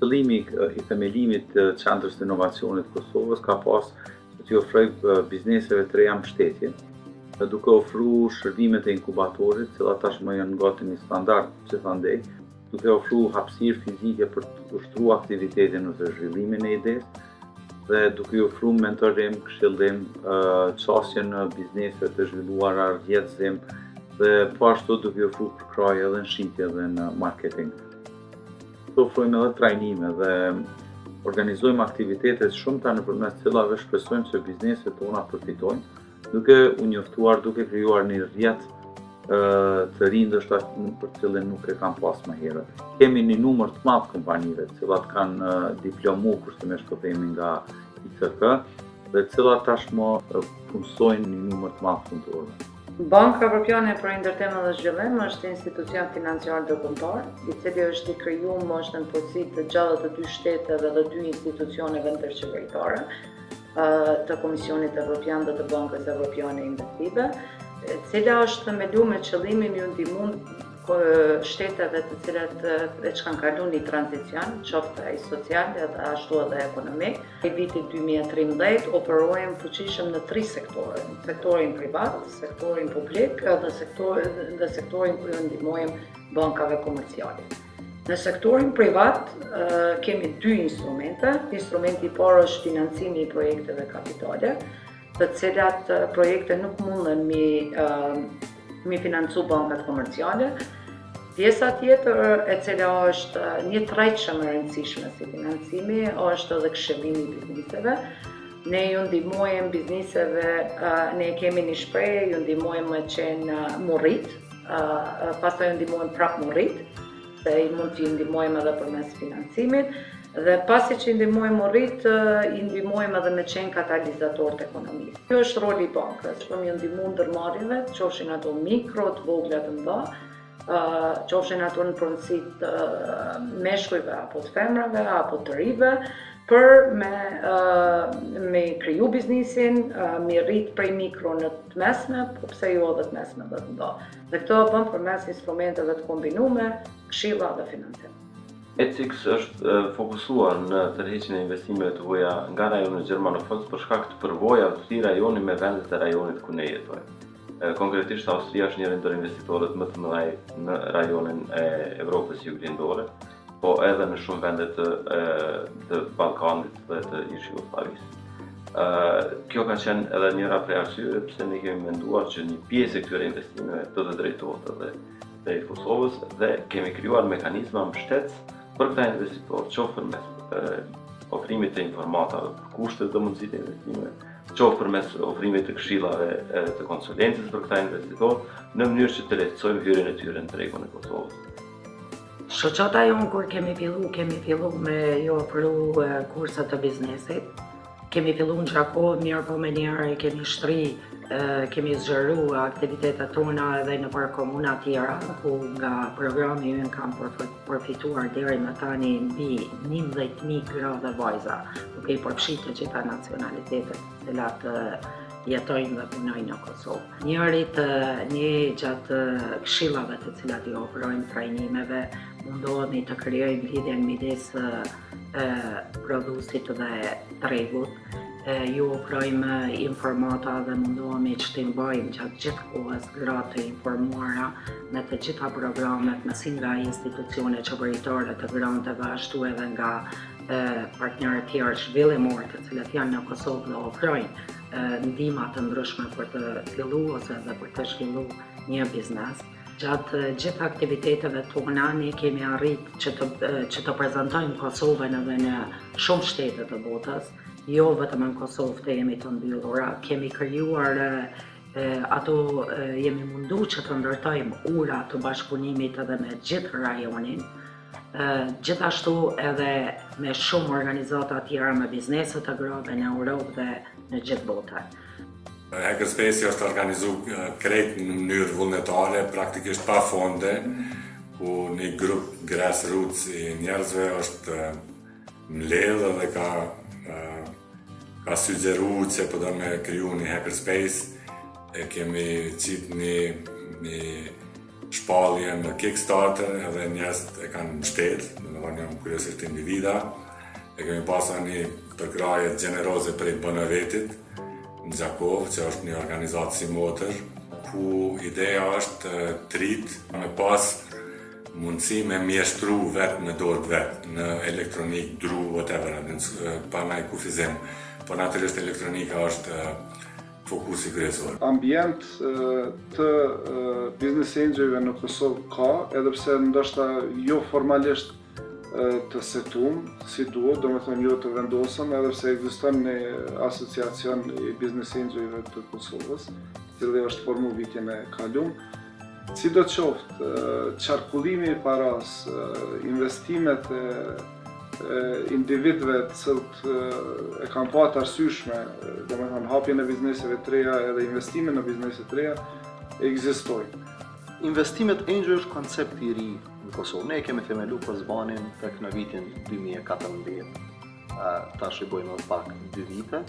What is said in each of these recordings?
qëllimi i themelimit të Qendrës të Inovacionit të Kosovës ka pas që t'i ofroj bizneseve të reja mbështetje, duke ofruar shërbimet e inkubatorit, të cilat tashmë janë gati një standard gjithandej, duke ofruar hapësirë fizike për të ushtruar aktivitetin ose zhvillimin e idesë, dhe duke i ofruar mentorim, këshillim, çësje në biznese të zhvilluara, rrjedhësim dhe po ashtu duke i ofruar përkraje edhe në shitje dhe në marketing. Të ofrojmë edhe trajnime dhe organizojmë aktivitete shumëta nëpërmes të cilave shpresojmë se bizneset tona përfitojnë, duke u njoftuar, duke krijuar një rrjet të ri ndoshta për të cilën nuk e kam pas më herët. Kemi një numër të madh kompanive të cilat kanë diplomu kushtimisht po themi nga ICK dhe të cilat tashmë punësojnë një numër të madh punëtorëve. Banka Evropiane për Ndërtim dhe Zhvillim është institucion financiar ndërkombëtar, i cili është i krijuar është në përgjithësi të 62 shteteve dhe 2 institucioneve ndërqeveritare, të Komisionit Evropian dhe të Bankës Evropiane Investive, e cila është themeluar me qëllimin ju ndihmon shteteve të cilat veç kanë kaluar një tranzicion, qoftë ai social dhe ashtu edhe ekonomik. Në vitin 2013 operojmë fuqishëm në 3 sektore: sektorin privat, sektorin publik dhe sektorin ku ju ndihmojmë bankave komerciale. Në sektorin privat kemi 2 instrumente. Instrumenti i parë është financimi i projekteve kapitale, të cilat projekte nuk munden mi financu bankat komerciale. Pjesa tjetër e cila është një trajtshëm e rëndësishme si financimi është edhe këshillimi i bizneseve. Ne ju ndihmojmë bizneseve, ne kemi një shprehje, ju ndihmojmë me qenë murrit, pastaj ju ndihmojmë prap murrit, se i mund t'i ndihmojmë edhe përmes financimit, dhe pasi që i ndihmojmë murrit, i ndihmojmë edhe me qenë katalizator të ekonomisë. Kjo është roli i bankës, shpëm ju ndihmu ndërmarrjeve, qofshin ato mikro, të vogla, të mëdha, qofshin ato në pronësi të meshkujve apo të femrave apo të rive, për me kriju biznesin, me rrit prej mikro në të mesme, po pse jo edhe të mesme dhe të mëdha. Dhe këto bën përmes instrumenteve të kombinuara, këshilla dhe financim. ECIX është fokusuar në tërheqjen e investimeve të huaja nga rajoni Gjermanofons për shkak të përvojave të këtij rajoni me vendet e rajonit ku ne jetojmë. Konkretisht Austria është njëri ndër investitorët më të mëdhenj në rajonin e Evropës Juglindore, po edhe në shumë vende të Ballkanit dhe të ish Jugosllavisë. Kjo ka qenë edhe njëra prej arsyeve pse ne kemi menduar që një pjesë e këtyre investimeve do të drejtohet edhe drejt Kosovës dhe kemi krijuar mekanizma mbështetës për këta investitorë, qoftë përmes ofrimit të informatave për kushtet dhe mundësitë e investimeve, qoftë përmes ofrimit të këshillave të konsulencës për këta investitorë, në mënyrë që të lehtësojmë hyrjen e tyre në tregun e Kosovës. Shoqata jonë kur kemi fillu me ju ofru kurse të biznesit. Kemi fillu në Gjako, mirë po me njerë kemi zgjeru aktivitetet tona edhe në për komuna tjera, ku nga programi ju kam përfituar deri më tani mbi 11.000 gra dhe vajza, duke i përfshirë të gjitha nacionalitetet të cilat jetojnë dhe punojnë në Kosovë. Një gjatë këshillave të cilat i ofrojmë trajnimeve, mundohemi të krijojmë lidhjen midis prodhuesit dhe tregut. Ju ofrojmë informata dhe mundohemi që t'i mbajmë gjatë gjithë kohës gratë të informuara me të gjitha programet, si nga institucione qeveritare të granteve, ashtu edhe nga partnerët tjerë zhvillimor të cilët janë në Kosovë dhe ofrojnë ndihma të ndryshme për të filluar ose edhe për të zhvilluar një biznes. Gjatë gjithë aktiviteteve tona ne kemi arritë që të prezantojmë Kosovën edhe në shumë shtete të botës, jo vetëm në Kosovë të jemi të mbyllura. Kemi krijuar jemi mundu që të ndërtojmë ura të bashkëpunimit edhe me gjithë rajonin, gjithashtu edhe me shumë organizata tjera me bizneset të grave në Europë dhe në gjithë botën. Hackerspace është organizuar krejt në mënyrë vullnetare, praktikisht pa fonde, ku një grup grassroots i njerëzve është mbledhur dhe ka sugjeruar që po do me kriju një hackerspace. Kemi qitë një shpallje në Kickstarter edhe njerëzit e kanë mbështetur, banjam kryesisht individa. E kemi pasur një përkraje gjeneroze prej banevetit në Gjakov, që është një organizatë si Motër, ku ideja është trit me pas mundësi me mjeshtru vetë me dorët vetë, në elektronik, dru, whatever, pa me kufizim. Po natyrisht elektronika është fokusi kryesor. Ambient të business angelëve në Kosovë ka, edhe pse ndoshta jo formalisht të setum, si duhet, do me thonë jo të vendosëm, edhe pse ekziston një asociacion i business angelëve të Kosovës, cili është formu vitin e kalum. Si do qoftë, qarkullimi i paras, investimet e individëve të cilët e kanë pa të arsyeshme, do me thonë hapjen e bizneseve të reja edhe investimin në biznese të reja, ekzistojnë. Investimet angel është koncept i ri në Kosovë. Ne kemi themelu për zbanin tek në vitin 2014. Tash i bojmë edhe pak 2 vite.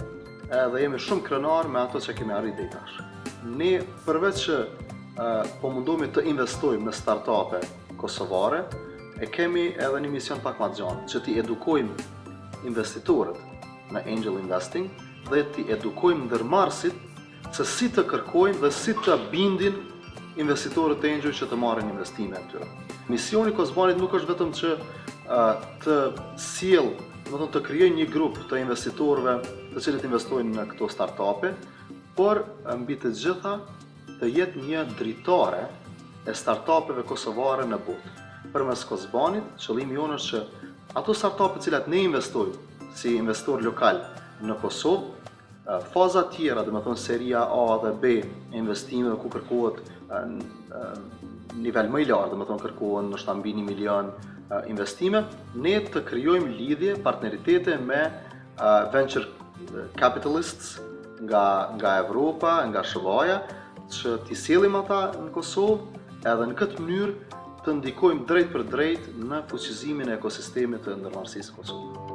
Dhe jemi shumë krenar me ato që kemi arrit deri tash. Ne përveç që po mundohemi të investojmë në startupe kosovare, e kemi edhe një mision pak më të gjatë, që t'i edukojmë investitorët në angel investing dhe t'i edukojmë ndërmarrësit se si të kërkojnë dhe si të bindin investitorët e angel që të marrin investime në tyre. Misioni i Kozbanit nuk është vetëm që të sjell, të krijojë një grup të investitorëve të cilët investojnë në këto startupe, por mbi të gjitha të jetë një dritare e startupeve kosovare në botë. Përmes Kozbanit, qëllimi jonë është që ato startupe cilat ne investojmë si investor lokal në Kosovë, faza tjera, dhe me thonë seria A dhe B investimeve ku kërkohet nivel më i lartë, dhe me thonë kërkohen nështë mbi 1 milion investime, ne të krijojmë lidhje, partneritete me venture capitalists nga Evropa, nga SBA, që t'i sjellim ata në Kosovë edhe në këtë mënyrë të ndikojmë drejt për drejt në fuqizimin e ekosistemit të ndërmarrësisë Kosovë.